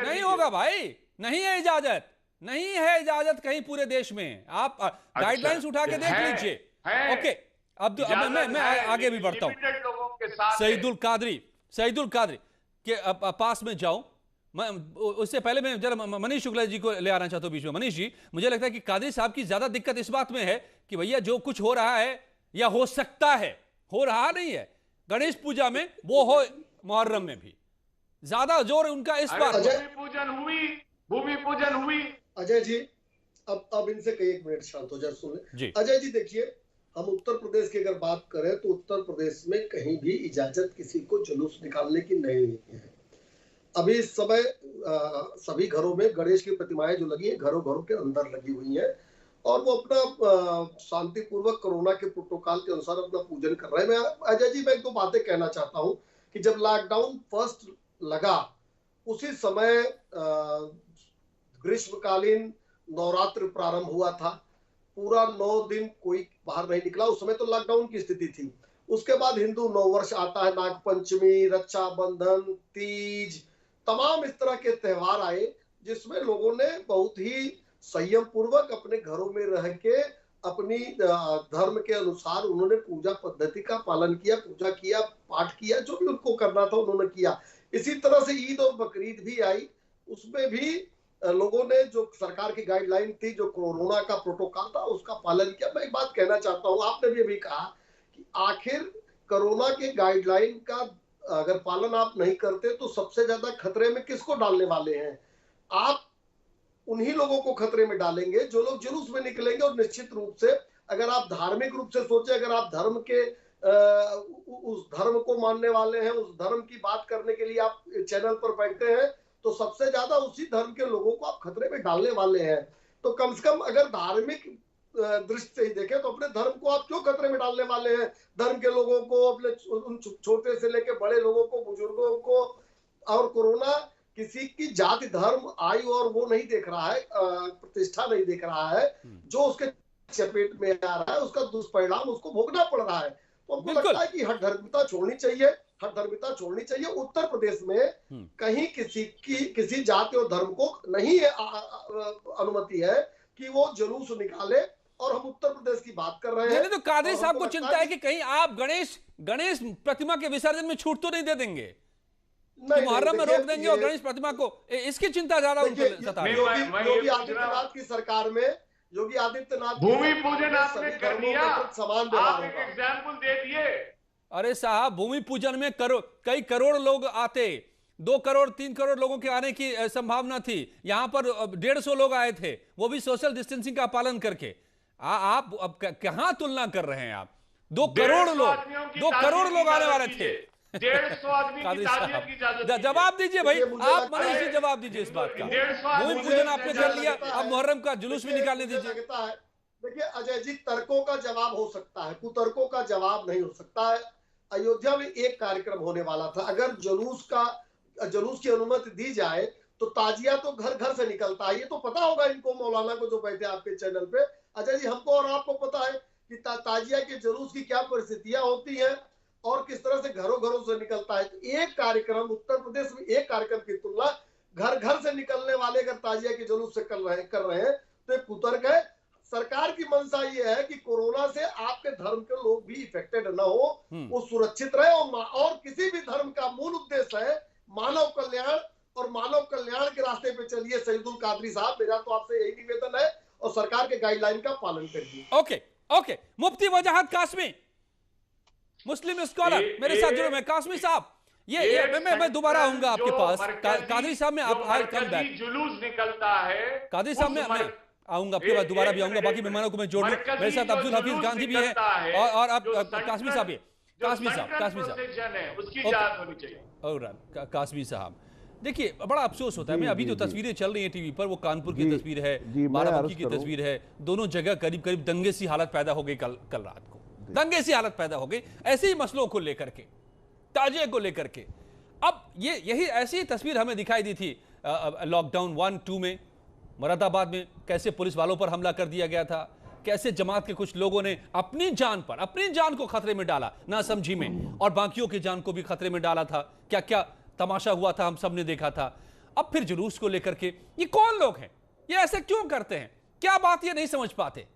नहीं होगा भाई, नहीं है इजाजत, नहीं है इजाजत कहीं पूरे देश में। आप गाइडलाइंस उठा के देख लीजिए। ओके, अब मैं आगे भी बढ़ता हूं। सईदुल कादरी के पास में जाऊं, उससे पहले मैं जरा मनीष शुक्ला जी को ले आना चाहता हूं बीच में। मनीष जी, मुझे लगता है कि कादरी साहब की ज्यादा दिक्कत इस बात में है कि भैया जो कुछ हो रहा है या हो सकता है, हो रहा नहीं है गणेश पूजा में, वो हो मुहर्रम में भी, ज्यादा जोर उनका इस बात पर। भूमि पूजन हुई। अजय जी, अब इनसे कई एक मिनट शांत हो जाए, सुन ले। अजय जी देखिए, हम उत्तर प्रदेश की अगर बात करें तो उत्तर प्रदेश में कहीं भी इजाजत किसी को जुलूस निकालने की नहीं है। अभी इस समय सभी घरों में गणेश की प्रतिमाएं जो लगी हैं, घरों घरों के अंदर लगी हुई हैं, और वो अपना शांतिपूर्वक कोरोना के प्रोटोकॉल के अनुसार अपना पूजन कर रहे हैं। मैं अजय जी, मैं एक दो बातें कहना चाहता हूँ कि जब लॉकडाउन फर्स्ट लगा उसी समय ग्रीष्मकालीन नवरात्र प्रारंभ हुआ था। पूरा 9 दिन कोई बाहर नहीं निकला, उस समय तो लॉकडाउन की स्थिति थी। उसके बाद हिंदू नववर्ष आता है, नागपंचमी, रक्षाबंधन, तीज, तमाम इस तरह के त्योहार आए जिसमें लोगों ने बहुत ही संयम पूर्वक अपने घरों में रह के अपनी धर्म के अनुसार उन्होंने पूजा पद्धति का पालन किया, पूजा किया, पाठ किया, जो भी उनको करना था उन्होंने किया। इसी तरह से ईद और बकरीद भी आई, उसमें भी लोगों ने जो सरकार की गाइडलाइन थी, जो कोरोना का प्रोटोकॉल था, उसका पालन किया। मैं एक बात कहना चाहता हूँ, आपने भी अभी कहा कि आखिर कोरोना के गाइडलाइन का अगर पालन आप नहीं करते तो सबसे ज्यादा खतरे में किसको डालने वाले हैं? आप उन्हीं लोगों को खतरे में डालेंगे जो लोग जुलूस में निकलेंगे। और निश्चित रूप से अगर आप धार्मिक रूप से सोचे, अगर आप धर्म के उस धर्म को मानने वाले हैं, उस धर्म की बात करने के लिए आप चैनल पर बैठते हैं, तो सबसे ज्यादा उसी धर्म के लोगों को आप खतरे में डालने वाले हैं। तो कम से कम अगर धार्मिक दृष्टि से ही देखें तो अपने धर्म को आप क्यों खतरे में डालने वाले हैं? धर्म के लोगों को, अपने उन छोटे से लेकर बड़े लोगों को, बुजुर्गों को। और कोरोना किसी की जाति, धर्म, आयु और वो नहीं देख रहा है, प्रतिष्ठा नहीं देख रहा है। जो उसके चपेट में आ रहा है उसका दुष्परिणाम उसको भोगना पड़ रहा है। तो हमको लगता है कि हठधर्मिता छोड़नी चाहिए, हठधर्मिता छोड़नी चाहिए। उत्तर प्रदेश में कहीं किसी जाति और धर्म को नहीं अनुमति है कि वो जुलूस निकाले। और हम उत्तर प्रदेश की बात कर रहे हैं। तो कादरी साहब को चिंता है कि कहीं आप गणेश प्रतिमा के विसर्जन में छूट तो नहीं दे देंगे, मुहर्रम में रोक देंगे और गणेश प्रतिमा को, इसकी चिंता ज्यादा सता रही है। योगी आदित्यनाथ की सरकार में योगी आदित्यनाथ भूमि पूजन आपने कर दिया, आप एक एग्जाम्पल दे दिए। अरे साहब, भूमि पूजन में कई करोड़ लोग आते, 2 करोड़ 3 करोड़ लोगों के आने की संभावना थी। यहां पर 150 लोग आए थे, वो भी सोशल डिस्टेंसिंग का पालन करके। आप अब कहां तुलना कर रहे हैं आप? 2 करोड़ लोग आने वाले थे। 150 आदमी की ताजियत की इजाजत। जवाब दीजिए भाई, आप मनीष जी जवाब दीजिए इस बात का। भूमि पूजन आपने कर लिया, अब मुहर्रम का जुलूस भी निकालने दीजिए। देखिए अजय जी, तर्कों का जवाब हो सकता है, कुतर्कों का जवाब नहीं हो सकता है। अयोध्या में एक कार्यक्रम होने वाला था, अगर जुलूस की अनुमति दी जाए तो ताजिया तो घर घर से निकलता है। ये तो पता होगा इनको, मौलाना को जो बैठे आपके चैनल पे। अजय जी, हमको और आपको पता है कि ताजिया के जुलूस की क्या परिस्थितियां होती हैं और किस तरह से घरों घरों से निकलता है। तो एक कार्यक्रम उत्तर प्रदेश में, एक कार्यक्रम की तुलना घर घर से निकलने वाले अगर ताजिया के जुलूस से कर रहे हैं तो एक कुतर्क है। सरकार की मंशा ये है कि कोरोना से आपके धर्म के लोग भी इफेक्टेड न हो, वो सुरक्षित रहे। और किसी भी धर्म का मूल उद्देश्य है मानव कल्याण, और मानव कल्याण के रास्ते पे चलिए। सईदुल कादरी साहब, मेरा तो आपसे यही निवेदन है, और सरकार के गाइडलाइन का पालन करिए। ओके, मुफ्ती वजाहत कासमी, मुस्लिम स्कॉलर, मेरे साथ जुड़े। मैं कासमी साहब, मैं दोबारा आऊंगा आपके पास। कादरी साहब में आप कम बैक जुलूस निकलता है। कादरी साहब में आऊंगा आपके पास, दोबारा भी आऊंगा। बाकी मेहमानों को मैं जोड़ लूं। मेरे साथ अब्दुल हफीज गांधी भी है, और अब कासमी साहब भी। कासमी साहब, देखिए बड़ा अफसोस होता है। मैं अभी जो तस्वीरें चल रही हैं टीवी पर, वो कानपुर की तस्वीर है, बाराबंकी की तस्वीर है। दोनों जगह करीब करीब दंगे सी हालत पैदा हो गई। कल रात को दंगे सी हालत पैदा हो गई, ऐसे ही मसलों को लेकर के, ताजिए को लेकर के। अब यही ऐसी तस्वीर हमें दिखाई दी थी लॉकडाउन 1-2 में, मुरादाबाद में कैसे पुलिस वालों पर हमला कर दिया गया था, कैसे जमात के कुछ लोगों ने अपनी जान को खतरे में डाला नासमझी में, और बाकियों की जान को भी खतरे में डाला था। क्या क्या तमाशा हुआ था हम सब ने देखा था। अब फिर जुलूस को लेकर के ये कौन लोग हैं, ये ऐसे क्यों करते हैं, क्या बात ये नहीं समझ पाते।